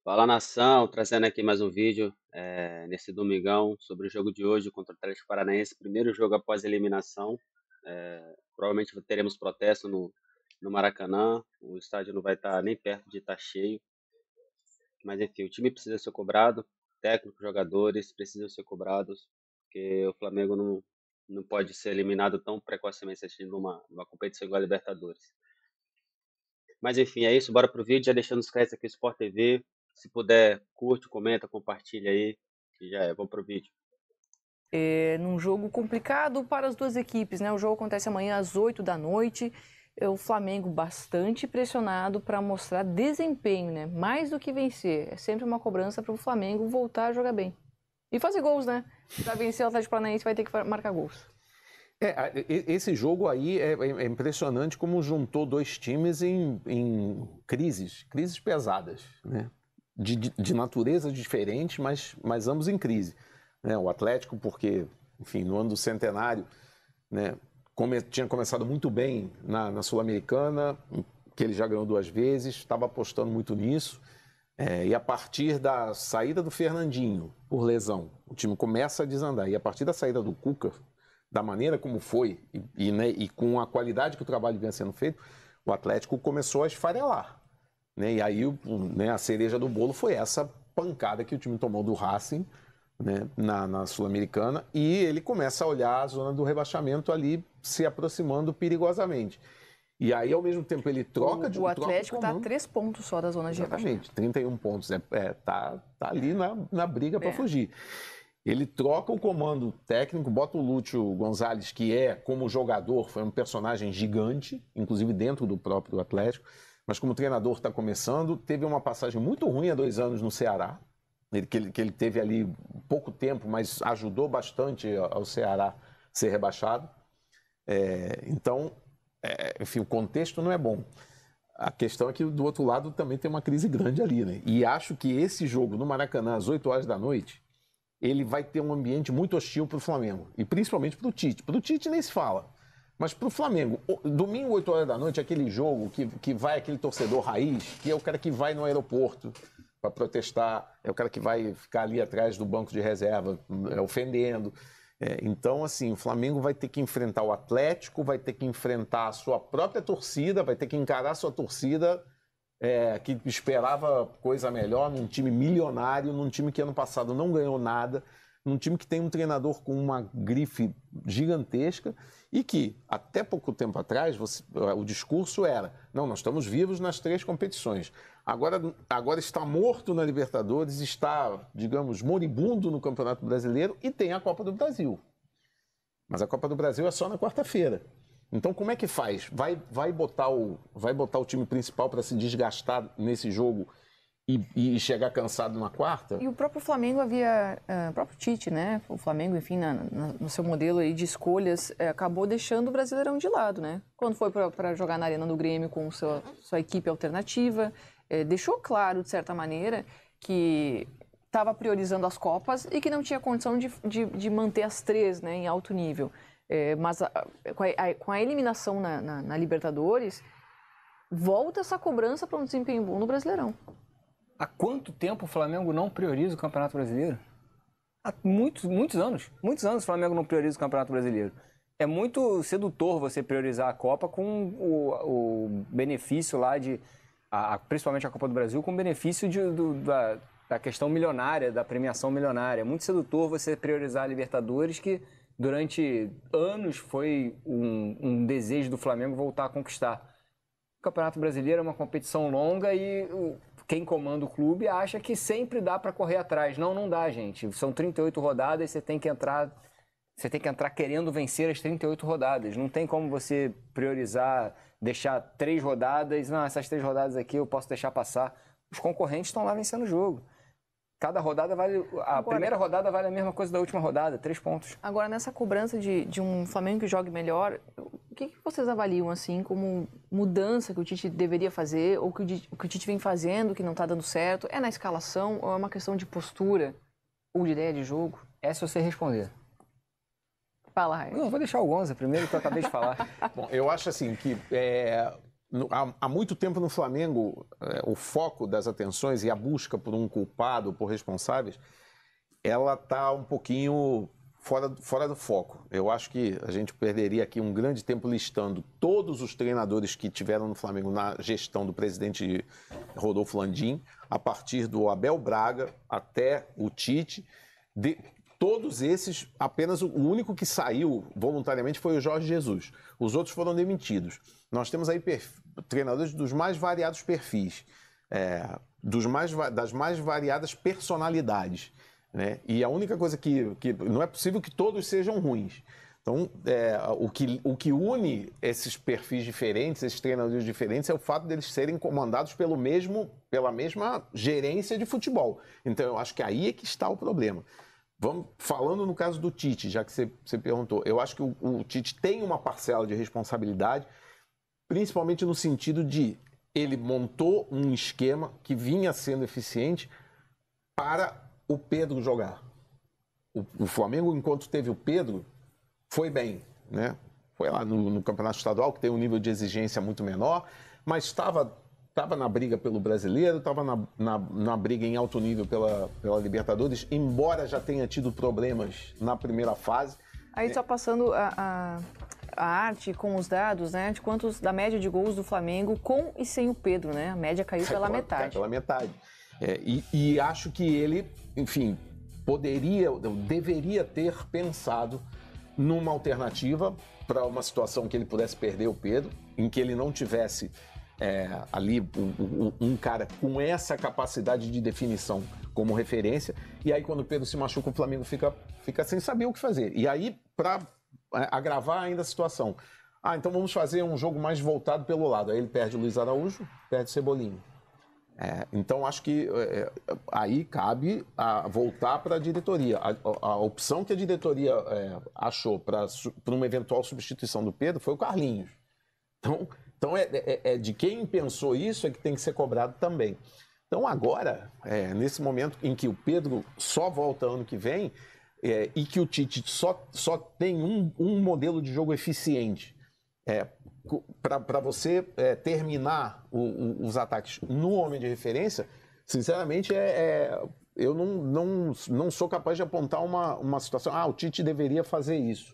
Fala nação, trazendo aqui mais um vídeo nesse domingão sobre o jogo de hoje contra o Atlético Paranaense, primeiro jogo após a eliminação. Provavelmente teremos protesto no Maracanã, o estádio não vai estar nem perto de estar cheio, mas enfim, o time precisa ser cobrado, técnico, jogadores precisam ser cobrados, porque o Flamengo não pode ser eliminado tão precocemente assim numa competição igual a Libertadores. Mas enfim, é isso. Bora pro vídeo. Já deixando os créditos aqui, Sport TV. Se puder, curte, comenta, compartilha aí. E já é. Vamos pro vídeo. Num jogo complicado para as duas equipes, né? O jogo acontece amanhã às 8 da noite. O Flamengo bastante pressionado para mostrar desempenho, né? Mais do que vencer. É sempre uma cobrança para o Flamengo voltar a jogar bem. E fazer gols, né? Para vencer o Atlético Paranaense vai ter que marcar gols. Esse jogo aí é impressionante como juntou dois times em crises pesadas, né? De natureza diferente, mas ambos em crise, né? O Atlético, porque, enfim, no ano do centenário, né, tinha começado muito bem na Sul-Americana, que ele já ganhou 2 vezes, estava apostando muito nisso. E a partir da saída do Fernandinho por lesão, o time começa a desandar. E a partir da saída do Cuca, da maneira como foi e com a qualidade que o trabalho vinha sendo feito, o Atlético começou a esfarelar, né? E aí a cereja do bolo foi essa pancada que o time tomou do Racing, né, na Sul-Americana, e ele começa a olhar a zona do rebaixamento ali se aproximando perigosamente. E aí, ao mesmo tempo, ele troca O Atlético está a 3 pontos só da zona de rebaixamento. Exatamente, 31 pontos. Tá ali na briga para fugir. Ele troca o comando técnico, bota o Lúcio Gonzalez, que como jogador, foi um personagem gigante, inclusive dentro do próprio Atlético, mas como treinador está começando, teve uma passagem muito ruim há 2 anos no Ceará, que ele teve ali pouco tempo, mas ajudou bastante ao Ceará ser rebaixado. Então, enfim, o contexto não é bom. A questão é que do outro lado também tem uma crise grande ali, né? E acho que esse jogo no Maracanã, às 8 horas da noite, ele vai ter um ambiente muito hostil para o Flamengo. E principalmente para o Tite. Para o Tite nem se fala. Mas para o Flamengo, domingo, 8 horas da noite, aquele jogo que vai aquele torcedor raiz, que é o cara que vai no aeroporto para protestar, é o cara que vai ficar ali atrás do banco de reserva, ofendendo. Então, assim, o Flamengo vai ter que enfrentar o Atlético, vai ter que enfrentar a sua própria torcida, vai ter que encarar a sua torcida que esperava coisa melhor, num time milionário, num time que ano passado não ganhou nada, num time que tem um treinador com uma grife gigantesca e que, até pouco tempo atrás, o discurso era: não, nós estamos vivos nas 3 competições. Agora está morto na Libertadores, está, digamos, moribundo no Campeonato Brasileiro e tem a Copa do Brasil. Mas a Copa do Brasil é só na quarta-feira. Então, como é que faz? Vai botar o time principal para se desgastar nesse jogo e chegar cansado na quarta? E o próprio Flamengo o próprio Tite, né? O Flamengo, enfim, no seu modelo aí de escolhas, acabou deixando o Brasileirão de lado, né? Quando foi para jogar na Arena do Grêmio com sua equipe alternativa, deixou claro, de certa maneira, que estava priorizando as Copas e que não tinha condição de manter as 3, né, em alto nível. Mas com a eliminação na Libertadores, volta essa cobrança para um desempenho bom no Brasileirão. Há quanto tempo o Flamengo não prioriza o Campeonato Brasileiro? Há muitos anos. Muitos anos o Flamengo não prioriza o Campeonato Brasileiro. É muito sedutor você priorizar a Copa com o benefício lá principalmente a Copa do Brasil, com o benefício da questão milionária, da premiação milionária. É muito sedutor você priorizar a Libertadores, que durante anos foi um desejo do Flamengo voltar a conquistar. O Campeonato Brasileiro é uma competição longa e quem comanda o clube acha que sempre dá para correr atrás. Não dá, gente. São 38 rodadas, você tem que entrar querendo vencer as 38 rodadas. Não tem como você priorizar, deixar 3 rodadas. Não, essas 3 rodadas aqui eu posso deixar passar. Os concorrentes estão lá vencendo o jogo. Cada rodada vale... primeira rodada vale a mesma coisa da última rodada, 3 pontos. Agora, nessa cobrança de um Flamengo que jogue melhor, o que vocês avaliam, assim, como mudança que o Tite deveria fazer, ou que o Tite vem fazendo, que não está dando certo? É na escalação, ou é uma questão de postura, ou de ideia de jogo? É se você responder. Fala, Raio. Não, vou deixar o Gonza primeiro, que eu acabei de falar. Bom, eu acho assim que há muito tempo no Flamengo, o foco das atenções e a busca por um culpado, por responsáveis, ela está um pouquinho fora do foco. Eu acho que a gente perderia aqui um grande tempo listando todos os treinadores que tiveram no Flamengo na gestão do presidente Rodolfo Landim, a partir do Abel Braga até o Tite. Todos esses, apenas o único que saiu voluntariamente foi o Jorge Jesus. Os outros foram demitidos. Nós temos aí treinadores dos mais variados perfis, das mais variadas personalidades, né? E a única coisa que não é possível que todos sejam ruins. Então, o que une esses perfis diferentes, esses treinadores diferentes, é o fato deles serem comandados pela mesma gerência de futebol. Então, eu acho que aí é que está o problema. Vamos falando no caso do Tite, já que você perguntou. Eu acho que o Tite tem uma parcela de responsabilidade, principalmente no sentido de ele montou um esquema que vinha sendo eficiente para o Pedro jogar. O Flamengo, enquanto teve o Pedro, foi bem, né? Foi lá no Campeonato Estadual, que tem um nível de exigência muito menor, mas estava na briga pelo Brasileiro, estava na briga em alto nível pela Libertadores, embora já tenha tido problemas na primeira fase. Aí só passando a arte com os dados, né, de quantos da média de gols do Flamengo com e sem o Pedro, né? A média caiu pela metade. Pela metade. E acho que ele, enfim, deveria ter pensado numa alternativa para uma situação que ele pudesse perder o Pedro, em que ele não tivesse ali um cara com essa capacidade de definição como referência, e aí quando o Pedro se machuca, o Flamengo fica sem saber o que fazer. E aí, para agravar ainda a situação, então vamos fazer um jogo mais voltado pelo lado. Aí ele perde o Luiz Araújo, perde o Cebolinha. Então acho que aí cabe voltar para a diretoria. A opção que a diretoria achou para uma eventual substituição do Pedro foi o Carlinhos. Então de quem pensou isso é que tem que ser cobrado também. Então agora, nesse momento em que o Pedro só volta ano que vem e que o Tite só tem um modelo de jogo eficiente para você terminar os ataques no homem de referência, sinceramente, eu não sou capaz de apontar uma situação, o Tite deveria fazer isso.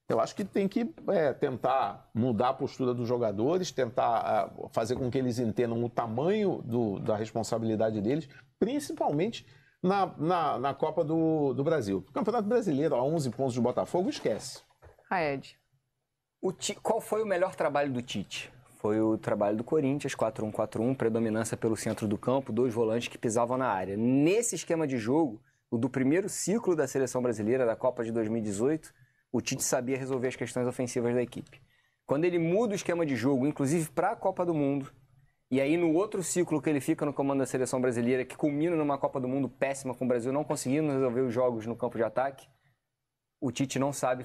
Eu acho que tem que tentar mudar a postura dos jogadores, tentar fazer com que eles entendam o tamanho da responsabilidade deles, principalmente na Copa do Brasil. O Campeonato Brasileiro, a 11 pontos do Botafogo, esquece. Ed. Qual foi o melhor trabalho do Tite? Foi o trabalho do Corinthians, 4-1-4-1, predominância pelo centro do campo, 2 volantes que pisavam na área. Nesse esquema de jogo, o do primeiro ciclo da seleção brasileira, da Copa de 2018, o Tite sabia resolver as questões ofensivas da equipe. Quando ele muda o esquema de jogo, inclusive para a Copa do Mundo, e aí no outro ciclo que ele fica no comando da seleção brasileira, que culmina numa Copa do Mundo péssima com o Brasil, não conseguindo resolver os jogos no campo de ataque, o Tite não sabe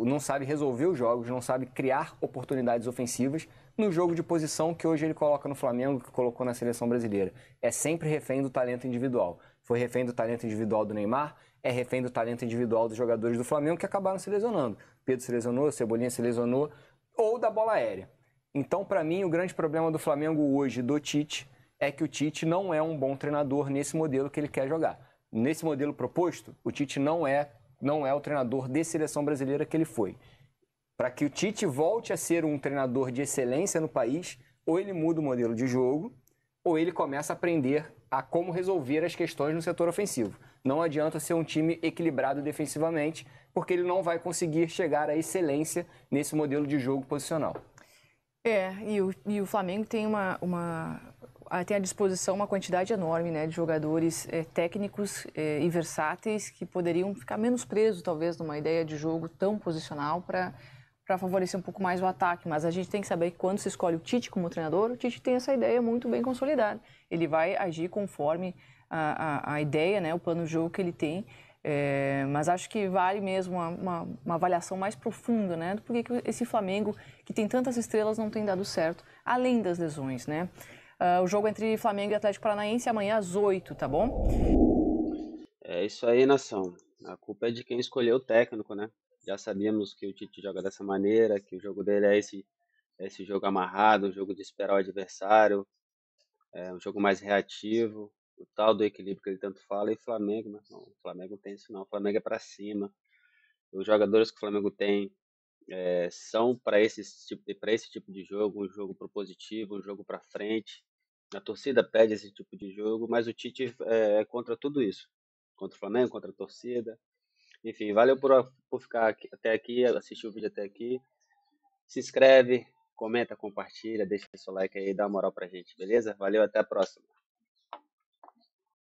não sabe resolver os jogos, não sabe criar oportunidades ofensivas no jogo de posição que hoje ele coloca no Flamengo, que colocou na seleção brasileira. É sempre refém do talento individual. Foi refém do talento individual do Neymar, é refém do talento individual dos jogadores do Flamengo que acabaram se lesionando. Pedro se lesionou, Cebolinha se lesionou, ou da bola aérea. Então, para mim, o grande problema do Flamengo hoje, do Tite, é que o Tite não é um bom treinador nesse modelo que ele quer jogar. Nesse modelo proposto, o Tite não é o treinador de seleção brasileira que ele foi. Para que o Tite volte a ser um treinador de excelência no país, ou ele muda o modelo de jogo, ou ele começa a aprender a como resolver as questões no setor ofensivo. Não adianta ser um time equilibrado defensivamente, porque ele não vai conseguir chegar à excelência nesse modelo de jogo posicional. E o Flamengo tem tem à disposição uma quantidade enorme, né, de jogadores técnicos e versáteis que poderiam ficar menos presos, talvez, numa ideia de jogo tão posicional para favorecer um pouco mais o ataque. Mas a gente tem que saber que quando se escolhe o Tite como treinador, o Tite tem essa ideia muito bem consolidada. Ele vai agir conforme a ideia, né, o plano de jogo que ele tem. Mas acho que vale mesmo uma avaliação mais profunda, né? Por que esse Flamengo, que tem tantas estrelas, não tem dado certo, além das lesões, né? O jogo entre Flamengo e Atlético Paranaense amanhã às 8, tá bom? É isso aí, nação. A culpa é de quem escolheu o técnico, né? Já sabíamos que o Tite joga dessa maneira, que o jogo dele é esse jogo amarrado, um jogo de esperar o adversário, um jogo mais reativo, o tal do equilíbrio que ele tanto fala, e Flamengo, mas não, o Flamengo não tem isso não, o Flamengo é para cima, os jogadores que o Flamengo tem são para esse tipo de jogo, um jogo propositivo, um jogo para frente, a torcida pede esse tipo de jogo, mas o Tite é contra tudo isso, contra o Flamengo, contra a torcida, enfim, valeu por ficar até aqui, assistir o vídeo até aqui, se inscreve, comenta, compartilha, deixa seu like aí, dá uma moral pra gente, beleza? Valeu, até a próxima.